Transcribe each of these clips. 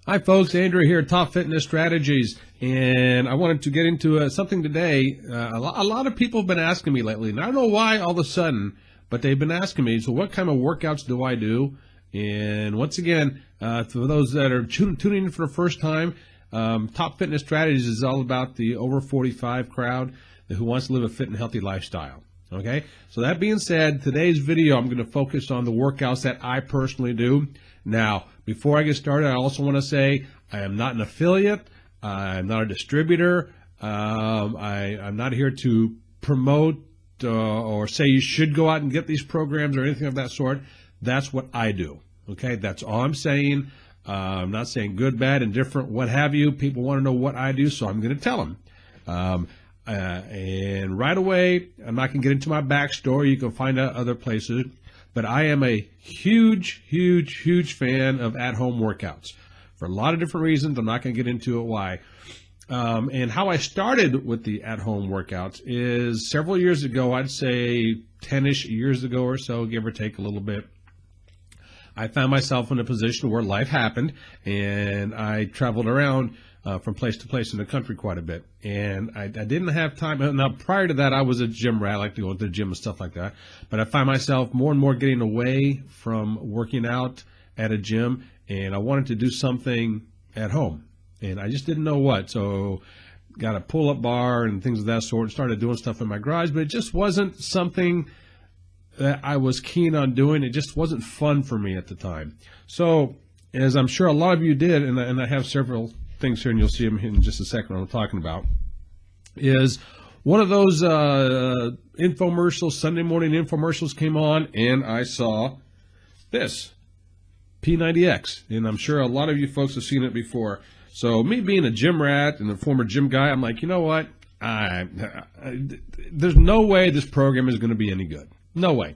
Hi folks, Andrew here, Top Fitness Strategies, and I wanted to get into something today. A lot of people have been asking me lately, and I don't know why all of a sudden, but they've been asking me, so what kind of workouts do I do? And once again, for those that are tuning in for the first time, Top Fitness Strategies is all about the over 45 crowd who wants to live a fit and healthy lifestyle. Okay, so that being said, today's video I'm going to focus on the workouts that I personally do. Now, before I get started, I also want to say I am not an affiliate. I'm not a distributor. I'm not here to promote or say you should go out and get these programs or anything of that sort. That's what I do. Okay, that's all I'm saying. I'm not saying good, bad, indifferent, what have you. People want to know what I do, so I'm going to tell them. And right away, I'm not going to get into my backstory. You can find out other places. But I am a huge fan of at-home workouts for a lot of different reasons. I'm not going to get into it why. And how I started with the at-home workouts is several years ago, I'd say 10-ish years ago or so, give or take a little bit. I found myself in a position where life happened, and I traveled around from place to place in the country quite a bit. And I didn't have time. Now, prior to that, I was a gym rat. I like to go to the gym and stuff like that. But I find myself more and more getting away from working out at a gym, and I wanted to do something at home. And I just didn't know what. So got a pull-up bar and things of that sort, and started doing stuff in my garage. But it just wasn't something that I was keen on doing. It just wasn't fun for me at the time. So, as I'm sure a lot of you did, and I have several things here, and you'll see them in just a second what I'm talking about, is one of those infomercials, Sunday morning infomercials came on, and I saw this, P90X, and I'm sure a lot of you folks have seen it before. So me being a gym rat and a former gym guy, I'm like, you know what, there's no way this program is going to be any good. No way.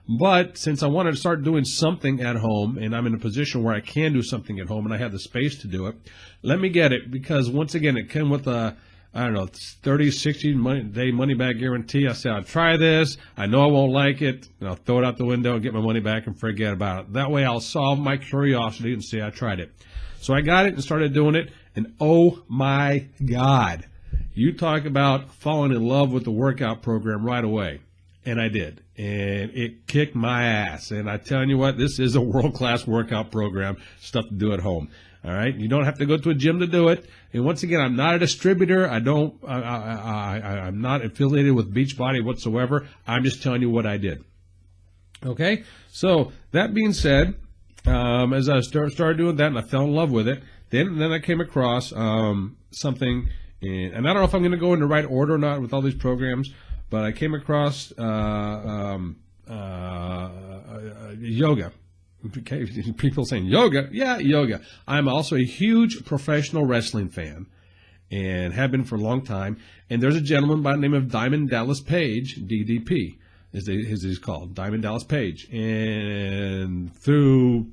But since I wanted to start doing something at home, and I'm in a position where I can do something at home and I have the space to do it, let me get it, because once again, it came with a, I don't know, 30, 60-day money-back guarantee. I said, I'll try this. I know I won't like it, and I'll throw it out the window and get my money back and forget about it. That way I'll solve my curiosity and say I tried it. So I got it and started doing it, and oh my God, you talk about falling in love with the workout program right away. And I did, and it kicked my ass. And I'm telling you what, this is a world-class workout program, stuff to do at home. All right, you don't have to go to a gym to do it. And once again, I'm not a distributor. I'm not affiliated with Beachbody whatsoever. I'm just telling you what I did. Okay, so that being said, as I started doing that, and I fell in love with it, then I came across something, and I don't know if I'm going to go in the right order or not with all these programs. But I came across yoga. Okay, people saying yoga, yeah, yoga. I'm also a huge professional wrestling fan, and have been for a long time. And there's a gentleman by the name of Diamond Dallas Page, DDP, as he's called, Diamond Dallas Page. And through,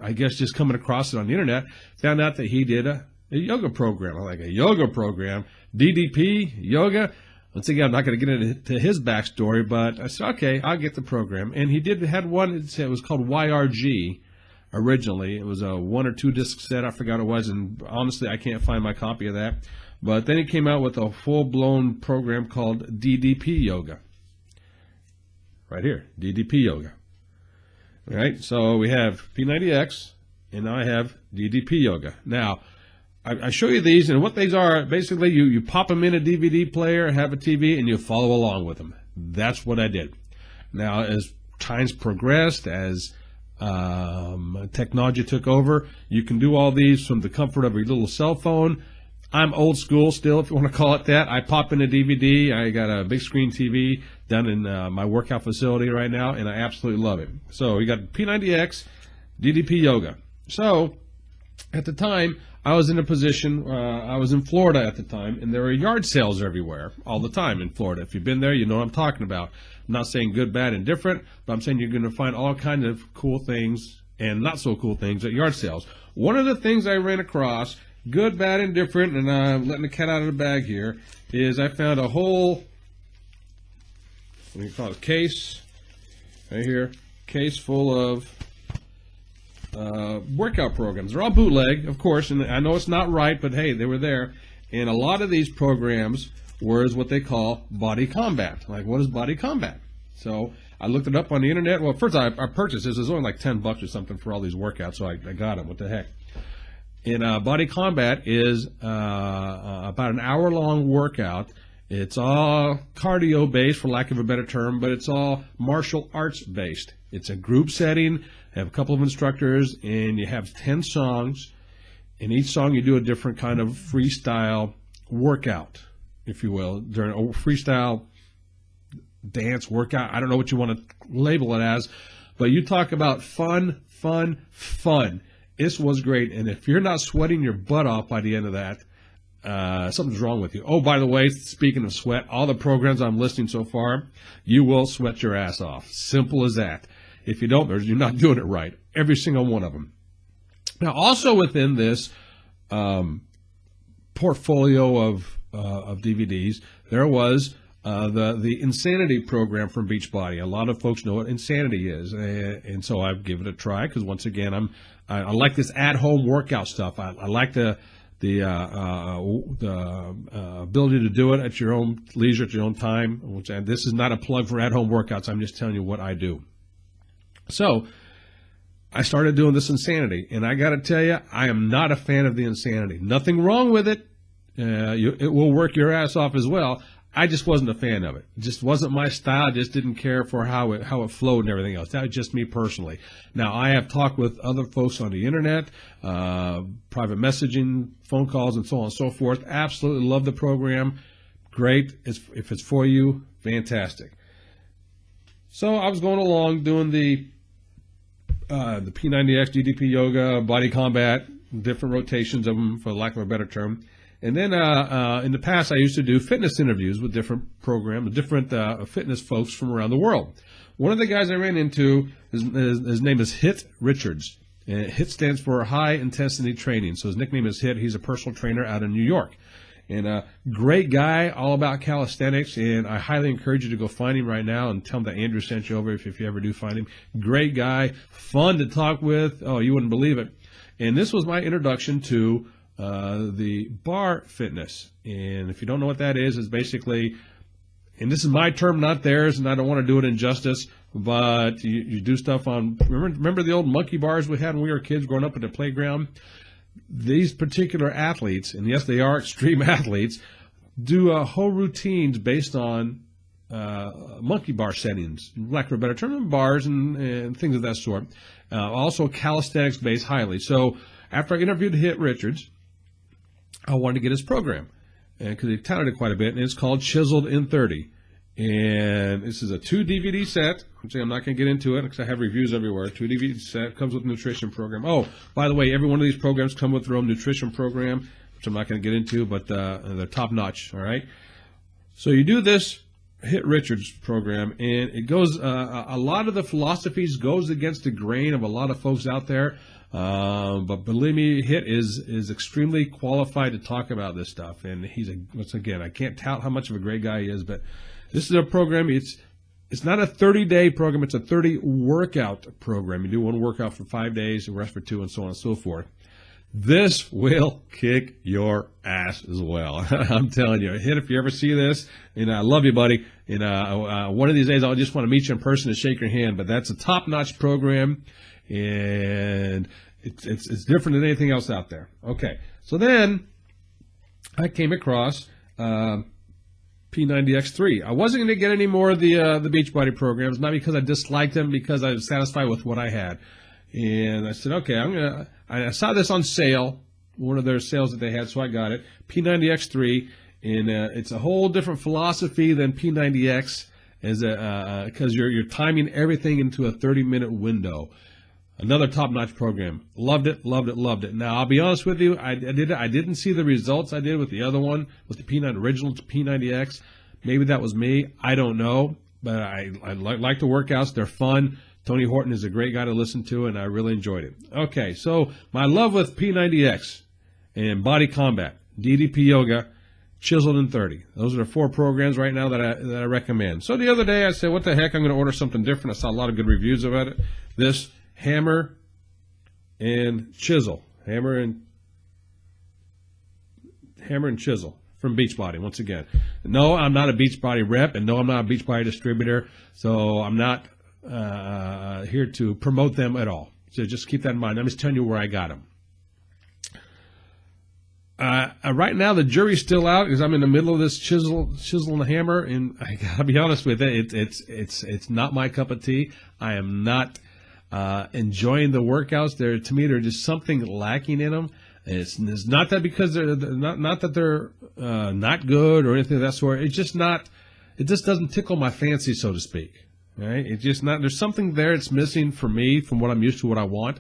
I guess, just coming across it on the internet, found out that he did a yoga program. I'm like, a yoga program, DDP, yoga. Once again, I'm not going to get into his backstory, but I said, okay, I'll get the program. And he had one, it was called YRG originally. It was a 1 or 2 disc set, I forgot what it was, and honestly, I can't find my copy of that. But then he came out with a full-blown program called DDP Yoga. Right here, DDP Yoga. All right, so we have P90X, and now I have DDP Yoga. Now, I show you these, and what these are, basically you pop them in a DVD player, have a TV, and you follow along with them. That's what I did. Now, as times progressed, as technology took over, you can do all these from the comfort of your little cell phone. I'm old school still, if you want to call it that. I pop in a DVD. I got a big screen TV down in my workout facility right now, and I absolutely love it. So you got P90X, DDP Yoga. So at the time, I was in a position, I was in Florida at the time, and there were yard sales everywhere, all the time in Florida. If you've been there, you know what I'm talking about. I'm not saying good, bad, and different, but I'm saying you're going to find all kinds of cool things and not so cool things at yard sales. One of the things I ran across, good, bad, and different, and I'm letting the cat out of the bag here, is I found a whole, what do you call it, case, right here, case full of workout programs. They're all bootleg, of course, and I know it's not right, but hey, they were there. And a lot of these programs were what they call body combat. Like, what is body combat? So I looked it up on the internet. Well, first I purchased this. It was only like $10 or something for all these workouts, so I got them. What the heck? And body combat is about an hour-long workout. It's all cardio-based, for lack of a better term, but it's all martial arts-based. It's a group setting. Have a couple of instructors, and you have 10 songs. In each song, you do a different kind of freestyle workout, if you will, during a freestyle dance workout. I don't know what you want to label it as, but you talk about fun, fun, fun. This was great, and if you're not sweating your butt off by the end of that, something's wrong with you. Oh, by the way, speaking of sweat, all the programs I'm listing so far, you will sweat your ass off. Simple as that. If you don't, you're not doing it right. Every single one of them. Now, also within this portfolio of DVDs, there was the Insanity program from Beachbody. A lot of folks know what Insanity is, and so I've given it a try because, once again, I like this at-home workout stuff. I like the ability to do it at your own leisure, at your own time. And this is not a plug for at-home workouts. I'm just telling you what I do. So I started doing this Insanity, and I got to tell you, I am not a fan of the Insanity. Nothing wrong with it. It will work your ass off as well. I just wasn't a fan of it. It just wasn't my style. I just didn't care for how it flowed and everything else. That was just me personally. Now, I have talked with other folks on the internet, private messaging, phone calls, and so on and so forth. Absolutely love the program. Great. If it's for you, fantastic. So I was going along doing the P90X, DDP Yoga, Body Combat, different rotations of them, for lack of a better term. And then in the past, I used to do fitness interviews with different programs, different fitness folks from around the world. One of the guys I ran into, his name is HIT Richards. And HIT stands for High Intensity Training. So his nickname is HIT. He's a personal trainer out in New York. And a great guy, all about calisthenics. And I highly encourage you to go find him right now and tell him that Andrew sent you over if you ever do find him. Great guy, fun to talk with. Oh, you wouldn't believe it. And this was my introduction to the bar fitness. And if you don't know what that is, it's basically, and this is my term, not theirs, and I don't want to do it injustice, but you do stuff on, remember the old monkey bars we had when we were kids growing up at the playground? These particular athletes, and yes, they are extreme athletes, do whole routines based on monkey bar settings, lack of a better term, bars and things of that sort. Also calisthenics based highly. So after I interviewed HIT Richards, I wanted to get his program because he touted it quite a bit, and it's called Chiseled in 30. And this is a 2 DVD set, which I'm not going to get into it because I have reviews everywhere. 2 DVD set, comes with a nutrition program. Oh, by the way, every one of these programs come with their own nutrition program, which I'm not going to get into, but they're top notch, all right? So you do this HIT Richards program, and it goes, a lot of the philosophies goes against the grain of a lot of folks out there. But believe me, HIT is extremely qualified to talk about this stuff. And once again, I can't tout how much of a great guy he is, but this is a program. It's not a 30-day program. It's a 30 workout program. You do one workout for 5 days, the rest for 2, and so on and so forth. This will kick your ass as well. I'm telling you, HIT, if you ever see this, and I love you, buddy. And one of these days, I'll just want to meet you in person and shake your hand. But that's a top-notch program, and it's different than anything else out there. Okay, so then I came across P90X3. I wasn't going to get any more of the Beachbody programs, not because I disliked them, because I was satisfied with what I had. And I said, okay, I saw this on sale, one of their sales that they had, so I got it. P90X3, and it's a whole different philosophy than P90X, because you're timing everything into a 30-minute window. Another top-notch program. Loved it, loved it, loved it. Now, I'll be honest with you, I didn't see the results I did with the other one, with the P90 original P90X. Maybe that was me. I don't know, but I like the workouts. They're fun. Tony Horton is a great guy to listen to, and I really enjoyed it. Okay, so my love with P90X and Body Combat, DDP Yoga, Chiseled in 30. Those are the 4 programs right now that I recommend. So the other day I said, what the heck, I'm going to order something different. I saw a lot of good reviews about it. This Hammer and chisel. Hammer and chisel from Beachbody, once again. No, I'm not a Beachbody rep, and no, I'm not a Beachbody distributor, so I'm not here to promote them at all. So just keep that in mind. I'm just telling you where I got them. Right now, the jury's still out because I'm in the middle of this chisel and hammer, and I gotta be honest with it, it's not my cup of tea. I am not enjoying the workouts. To me, there's just something lacking in them. It's not that because they're not that they're not good or anything of that sort. It's just not. It just doesn't tickle my fancy, so to speak. Right? It's just not. There's something there that's missing for me from what I'm used to, what I want.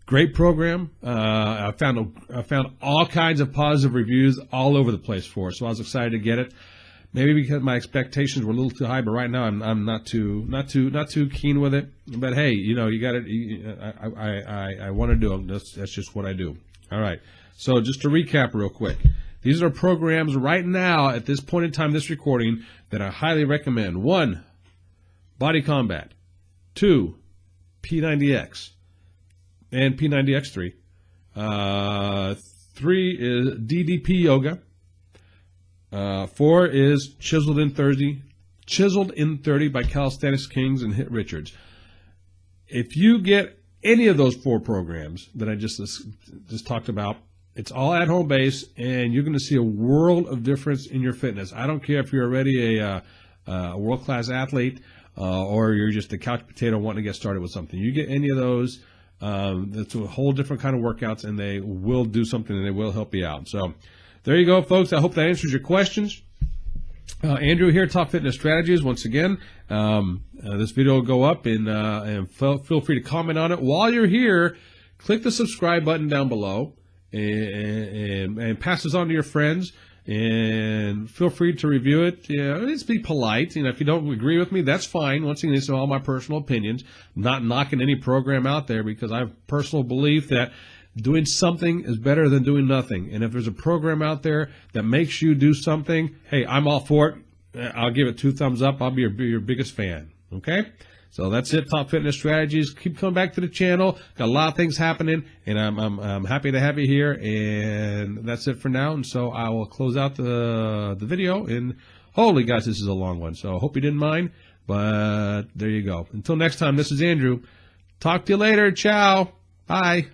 Great program. I found all kinds of positive reviews all over the place for it, so I was excited to get it. Maybe because my expectations were a little too high, but right now I'm not too keen with it. But hey, you got it. I want to do them. That's just what I do. All right. So just to recap real quick, these are programs right now at this point in time, this recording, that I highly recommend. 1, Body Combat. 2, P90X and P90X3. 3 is DDP Yoga. 4 is Chiseled in 30 by Calisthenics Kings and Hit Richards. If you get any of those 4 programs that I just talked about, it's all at home base, and you're going to see a world of difference in your fitness. I don't care if you're already a world-class athlete or you're just a couch potato wanting to get started with something. You get any of those, that's a whole different kind of workouts, and they will do something, and they will help you out. So there you go, folks. I hope that answers your questions. Andrew here, Top Fitness Strategies. Once again, this video will go up, and feel free to comment on it. While you're here, click the subscribe button down below and pass this on to your friends. And feel free to review it. Just be polite. If you don't agree with me, that's fine. Once again, these are all my personal opinions. I'm not knocking any program out there because I have personal belief that doing something is better than doing nothing. And if there's a program out there that makes you do something, hey, I'm all for it. I'll give it 2 thumbs up. I'll be your biggest fan. Okay? So that's it, Top Fitness Strategies. Keep coming back to the channel. Got a lot of things happening, and I'm happy to have you here. And that's it for now. And so I will close out the video. And holy gosh, this is a long one. So I hope you didn't mind. But there you go. Until next time, this is Andrew. Talk to you later. Ciao. Bye.